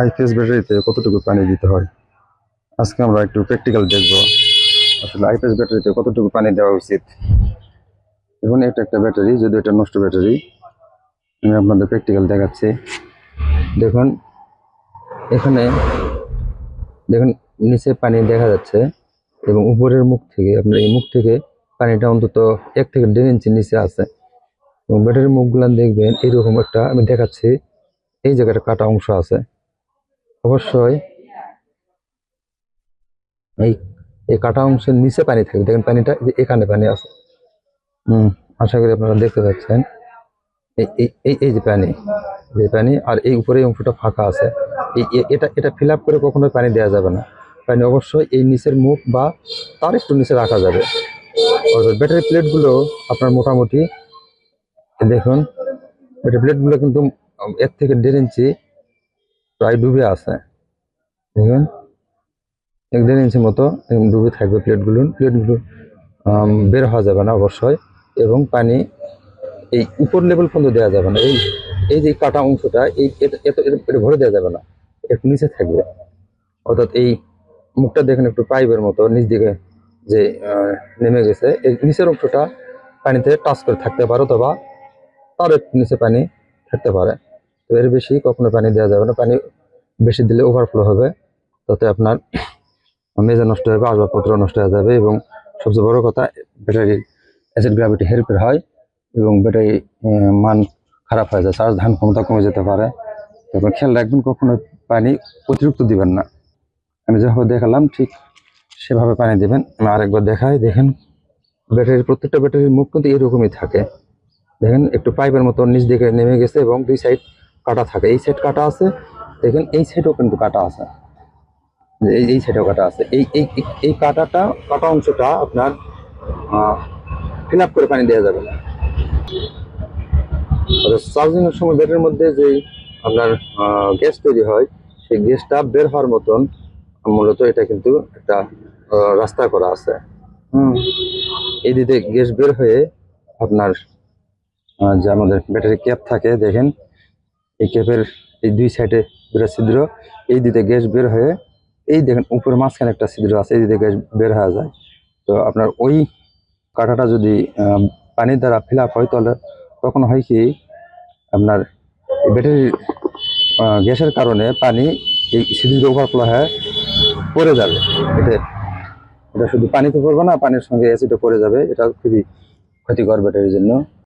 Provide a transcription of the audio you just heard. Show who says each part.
Speaker 1: IPS ব্যাটারিতে কতটুকু পানি দিতে হয় আজকে আমরা একটু প্র্যাকটিক্যাল দেখব। আসলে আইপিএস ব্যাটারিতে কতটুকু পানি দেওয়া উচিত। এখন এটা একটা ব্যাটারি, যদি এটা নষ্ট ব্যাটারি, আমি আপনাদের প্র্যাকটিক্যাল দেখাচ্ছি। দেখুন এখানে, দেখুন নিচে পানি দেখা যাচ্ছে এবং উপরের মুখ থেকে, আপনার এই মুখ থেকে পানিটা অন্তত 1 থেকে 1.5 ইঞ্চি নিচে আছে এবং ব্যাটারির মুখগুলো দেখবেন এইরকম একটা, আমি দেখাচ্ছি, এই জায়গাটা কাটা অংশ আছে। অবশ্যই এই এই কাটা অংশের নিচে পানি থাকবে। দেখেন পানিটা যে এখানে পানি আছে। আশা করি আপনারা দেখতে পাচ্ছেন। এই এই এই এই যে পানি আর এই উপরে অংশটা ফাঁকা আছে। এটা এটা ফিল আপ করে কখনোই পানি দেওয়া যাবে না। পানি অবশ্যই এই নিচের মুখ বা তার একটু নিচে রাখা যাবে। অর্থাৎ ব্যাটারি প্লেটগুলো আপনার মোটামুটি দেখুন, ব্যাটারি প্লেটগুলো কিন্তু 1 থেকে 1.5 ইঞ্চি প্রায় ডুবে আছে। দেখুন 1-1.5 ইঞ্চি মতো ডুবে থাকবে প্লেটগুলো। বের হওয়া যাবে না অবশ্যই, এবং পানি এই উপর লেভেল পর্যন্ত দেওয়া যাবে না। এই এই যে কাটা অংশটা, এই এটা ভরে দেওয়া যাবে না, একটু নিচে থাকবে। অর্থাৎ এই মুখটা দেখেন একটু পাইপের মতো নিচ দিকে যে নেমে গেছে, এই নিচের অংশটা পানিতে টাচ করে থাকতে পারে, অথবা তার একটু নিচে পানি থাকতে পারে। তো এর বেশি কখনো পানি দেওয়া যাবে না। পানি বেশি দিলে ওভারফ্লো হবে, তাতে আপনার মেজা নষ্ট হবে, আসবাবপত্র নষ্ট হয়ে যাবে, এবং সবচেয়ে বড় কথা, ব্যাটারির অ্যাসিড গ্র্যাভিটি হেরফের হয় এবং ব্যাটারি মান খারাপ হয়ে যায়, চার্জ ধান ক্ষমতা কমে যেতে পারে। তখন খেয়াল রাখবেন, কখনো পানি অতিরিক্ত দিবেন না। আমি যেভাবে দেখালাম ঠিক সেভাবে পানি দিবেন। আমি আরেকবার দেখাই। দেখেন ব্যাটারির, প্রত্যেকটা ব্যাটারির মুখ কিন্তু এরকমই থাকে। দেখেন একটু পাইপের মতো নিচ দিকে নেমে গেছে এবং 2 সাইড কাটা থাকে। এই সাইড কাটা আছে, দেখেন এই সাইডও কিন্তু কাটা আছে, এই সাইডেও কাটা আছে। এই কাটা অংশটা আপনার ফিল আপ করে পানি দেওয়া যাবে না। চার্জিং এর সময় ব্যাটারির মধ্যে যেই আপনার গ্যাস তৈরি হয়, সেই গ্যাসটা বের হওয়ার মতন মূলত এটা কিন্তু একটা রাস্তা করা আছে। এই দিকে গ্যাস বের হয়ে আপনার যে আমাদের ব্যাটারি ক্যাপ থাকে, দেখেন এই ক্যাপের এই 2 সাইডে 2টা ছিদ্র, এই দিকে গ্যাস বের হয়ে, এই দেখেন উপরে মাঝখানে একটা ছিদ্র আছে, এই দিকে গ্যাস বের হয়ে যায়। তো আপনার ওই কাঁটাটা যদি পানির দ্বারা ফিল আপ হয়, তাহলে তখন হয় কি, আপনার ব্যাটারির গ্যাসের কারণে পানি এই সিরিজে ওভারফ্লো হয়ে পড়ে যাবে। এটা এটা শুধু পানিতে পড়বে না, পানির সঙ্গে অ্যাসিডও পড়ে যাবে। এটা খুবই ক্ষতিকর ব্যাটারির জন্য।